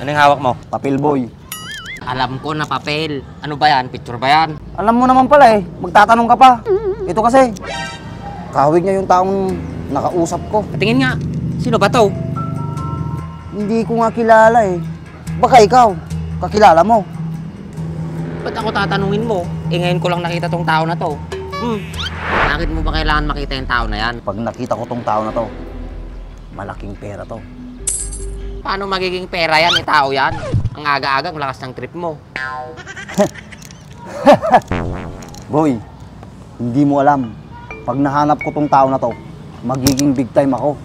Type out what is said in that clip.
Ano yung hawak mo? Papel boy. Alam ko na papel. Ano ba yan? Picture ba yan? Alam mo naman pala eh, magtatanong ka pa. Ito kasi, kahawig niya yung taong nakausap ko. Patingin nga. Sino ba to? Hindi ko nga kilala eh. Baka ikaw, kakilala mo. Ba't ako tatanungin mo? Eh ngayon ko lang nakita tong tao na to. Bakit mo ba kailangan makita yung tao na yan? Pag nakita ko tong tao na to, malaking pera to. Paano magiging pera yan? Eh tao yan. Ang aga-aga, ang lakas ng trip mo. Boy, hindi mo alam. Pag nahanap ko tong tao na to, magiging big time ako.